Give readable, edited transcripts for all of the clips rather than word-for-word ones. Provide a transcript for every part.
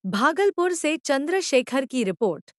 भागलपुर से चंद्रशेखर की रिपोर्ट।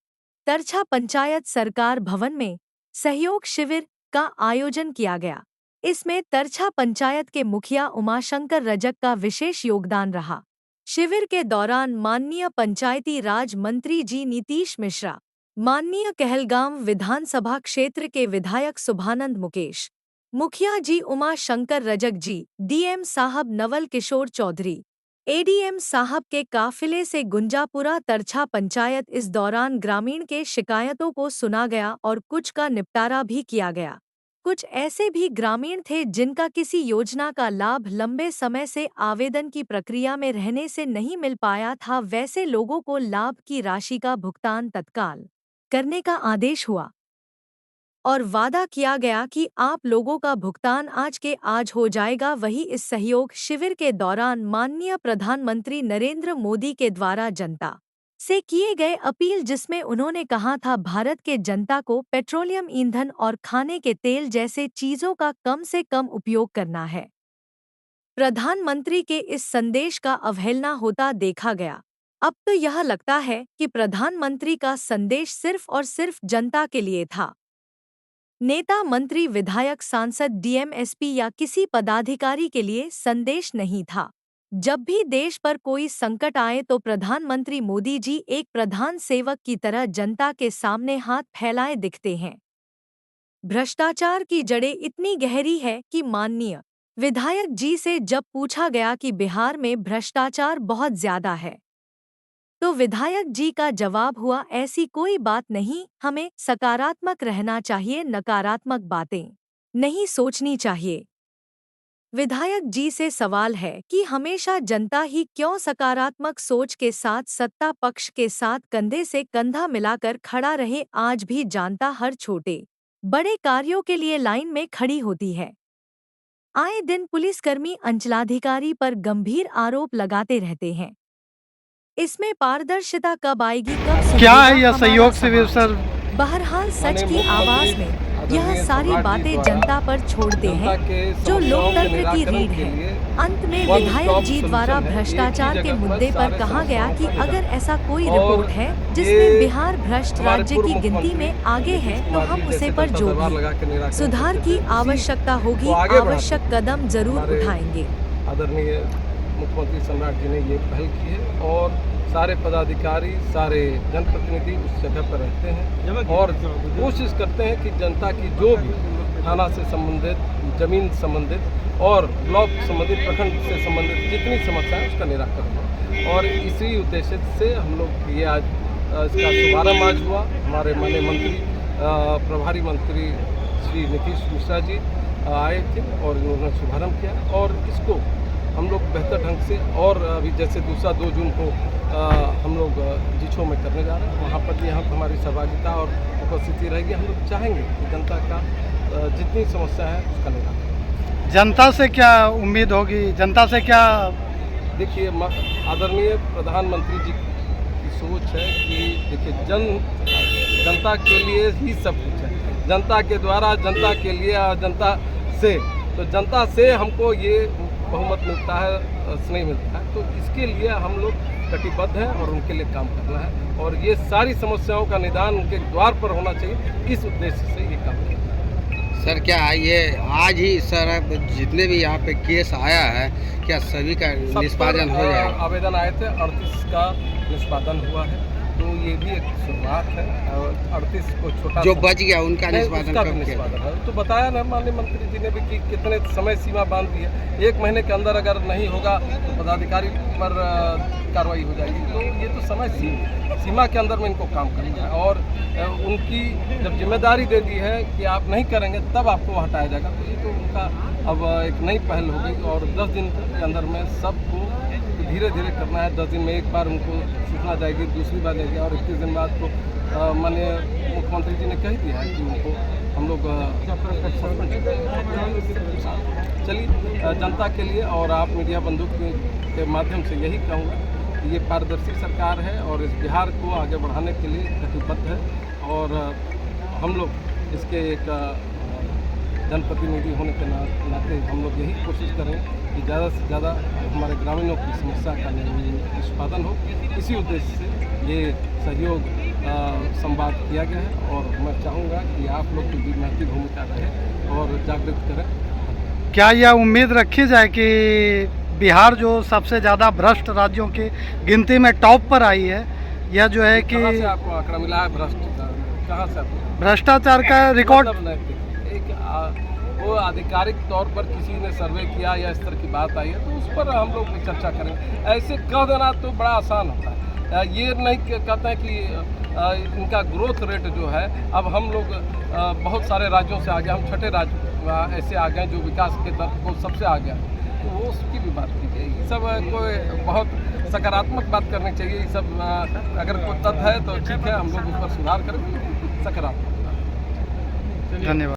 तरछा पंचायत सरकार भवन में सहयोग शिविर का आयोजन किया गया। इसमें तरछा पंचायत के मुखिया उमाशंकर रजक का विशेष योगदान रहा। शिविर के दौरान माननीय पंचायती राज मंत्री जी नीतीश मिश्रा, माननीय कहलगांव विधानसभा क्षेत्र के विधायक शुभानंद मुकेश, मुखिया जी उमाशंकर रजक जी, डीएम साहब नवल किशोर चौधरी, एडीएम साहब के काफिले से गुंजापुरा तरछा पंचायत। इस दौरान ग्रामीण के शिकायतों को सुना गया और कुछ का निपटारा भी किया गया। कुछ ऐसे भी ग्रामीण थे जिनका किसी योजना का लाभ लंबे समय से आवेदन की प्रक्रिया में रहने से नहीं मिल पाया था। वैसे लोगों को लाभ की राशि का भुगतान तत्काल करने का आदेश हुआ और वादा किया गया कि आप लोगों का भुगतान आज के आज हो जाएगा। वही इस सहयोग शिविर के दौरान माननीय प्रधानमंत्री नरेंद्र मोदी के द्वारा जनता से किए गए अपील, जिसमें उन्होंने कहा था भारत के जनता को पेट्रोलियम ईंधन और खाने के तेल जैसे चीजों का कम से कम उपयोग करना है। प्रधानमंत्री के इस संदेश का अवहेलना होता देखा गया। अब तो यह लगता है कि प्रधानमंत्री का संदेश सिर्फ और सिर्फ जनता के लिए था। नेता, मंत्री, विधायक, सांसद, डीएम, एसपी या किसी पदाधिकारी के लिए संदेश नहीं था। जब भी देश पर कोई संकट आए तो प्रधानमंत्री मोदी जी एक प्रधान सेवक की तरह जनता के सामने हाथ फैलाए दिखते हैं। भ्रष्टाचार की जड़ें इतनी गहरी है कि माननीय विधायक जी से जब पूछा गया कि बिहार में भ्रष्टाचार बहुत ज्यादा है, तो विधायक जी का जवाब हुआ, ऐसी कोई बात नहीं, हमें सकारात्मक रहना चाहिए, नकारात्मक बातें नहीं सोचनी चाहिए। विधायक जी से सवाल है कि हमेशा जनता ही क्यों सकारात्मक सोच के साथ सत्ता पक्ष के साथ कंधे से कंधा मिलाकर खड़ा रहे। आज भी जनता हर छोटे बड़े कार्यों के लिए लाइन में खड़ी होती है। आए दिन पुलिसकर्मी अंचलाधिकारी पर गंभीर आरोप लगाते रहते हैं। इसमें पारदर्शिता कब आएगी, कब क्या सुधरेगा है यह हमारा सहयोग शिविर समाज? सर? बहरहाल सच की आवाज में यह सारी बातें जनता पर छोड़ते हैं जो लोकतंत्र की रीढ़ है। अंत में विधायक जी द्वारा भ्रष्टाचार के मुद्दे पर कहा गया कि अगर ऐसा कोई रिपोर्ट है जिसमें बिहार भ्रष्ट राज्य की गिनती में आगे है तो हम उसे पर जो भी सुधार की आवश्यकता होगी आवश्यक कदम जरूर उठाएंगे। आदरणीय मुख्यमंत्री सम्राट जी ने ये पहल की है और सारे पदाधिकारी, सारे जनप्रतिनिधि उस जगह पर रहते हैं और कोशिश करते हैं कि जनता की जो भी थाना से संबंधित, जमीन संबंधित और ब्लॉक संबंधित, प्रखंड से संबंधित जितनी समस्याएं उसका निराकरण हो। और इसी उद्देश्य से हम लोग ये आज इसका शुभारम्भ आज हुआ। हमारे माननीय मंत्री, प्रभारी मंत्री श्री नीतीश मिश्रा जी आए थे और उन्होंने शुभारम्भ किया और इसको हम लोग बेहतर ढंग से और अभी जैसे दूसरा 2 जून को हम लोग जिछो में करने जा रहे हैं, वहाँ पर भी यहाँ पर हमारी सहभागिता और उपस्थिति रहेगी। हम लोग चाहेंगे कि जनता का जितनी समस्या है उसका निराकरण। जनता से क्या उम्मीद होगी, जनता से क्या? देखिए, आदरणीय प्रधानमंत्री जी की सोच है कि देखिए जनता के लिए ही सब कुछ है, जनता के द्वारा, जनता के लिए और जनता से। तो जनता से हमको ये बहुमत मिलता है, स्नेह मिलता है, तो इसके लिए हम लोग कटिबद्ध हैं और उनके लिए काम करना है और ये सारी समस्याओं का निदान उनके द्वार पर होना चाहिए। इस उद्देश्य से ये काम करना है। सर, क्या ये आज ही सर जितने भी यहाँ पे केस आया है क्या सभी का निष्पादन हो जाएगा? आवेदन आए थे, 38 का निष्पादन हुआ है, तो ये भी एक शुरुआत है। और 38 को छोटा जो बच गया उनका निष्पादन है। तो बताया ना माननीय मंत्री जी ने भी कि कितने समय सीमा बांध दी है, 1 महीने के अंदर अगर नहीं होगा तो पदाधिकारी पर कार्रवाई हो जाएगी। तो ये तो समय सीमा के अंदर में इनको काम करना है और उनकी जब जिम्मेदारी दे दी है कि आप नहीं करेंगे तब आपको हटाया जाएगा, तो ये तो उनका अब एक नई पहल हो गई और 10 दिन के अंदर में सबको धीरे धीरे करना है। 10 दिन में एक बार उनको सूचना जाएगी, दूसरी बार जाएगी और 21 दिन बाद तो माननीय मुख्यमंत्री जी ने कह दिया है कि उनको हम लोग चलिए जनता के लिए और आप मीडिया बंधु के माध्यम से यही कहूँगा कि ये पारदर्शी सरकार है और इस बिहार को आगे बढ़ाने के लिए कटिबद्ध है और हम लोग इसके एक जनप्रतिनिधि होने के नाते हम लोग यही कोशिश करें कि ज़्यादा से ज़्यादा हमारे ग्रामीणों की समस्या का निष्पादन हो। इसी उद्देश्य से ये सहयोग संवाद किया गया है और मैं चाहूँगा कि आप लोग की भी महत्वपूर्ण भूमिका रहे और जागृत करें। क्या यह उम्मीद रखी जाए कि बिहार जो सबसे ज़्यादा भ्रष्ट राज्यों की गिनती में टॉप पर आई है, यह जो है कि कहाँ से आपको आंकड़ा मिला है भ्रष्टाचार? कहाँ से आपको भ्रष्टाचार का रिकॉर्ड? मतलब नहीं, वो आधिकारिक तौर पर किसी ने सर्वे किया या इस तरह की बात आई है तो उस पर हम लोग चर्चा करेंगे। ऐसे कह देना तो बड़ा आसान होता है। ये नहीं कहते हैं कि इनका ग्रोथ रेट जो है, अब हम लोग बहुत सारे राज्यों से आ गए, हम छठे राज्य ऐसे आ गए जो विकास के दर को सबसे आ गया, तो वो उसकी भी बात की जाएगी। ये सब कोई बहुत सकारात्मक बात करनी चाहिए। ये सब अगर कोई तथ्य है तो ठीक है, हम लोग उस पर सुधार करेंगे। सकारात्मक। धन्यवाद।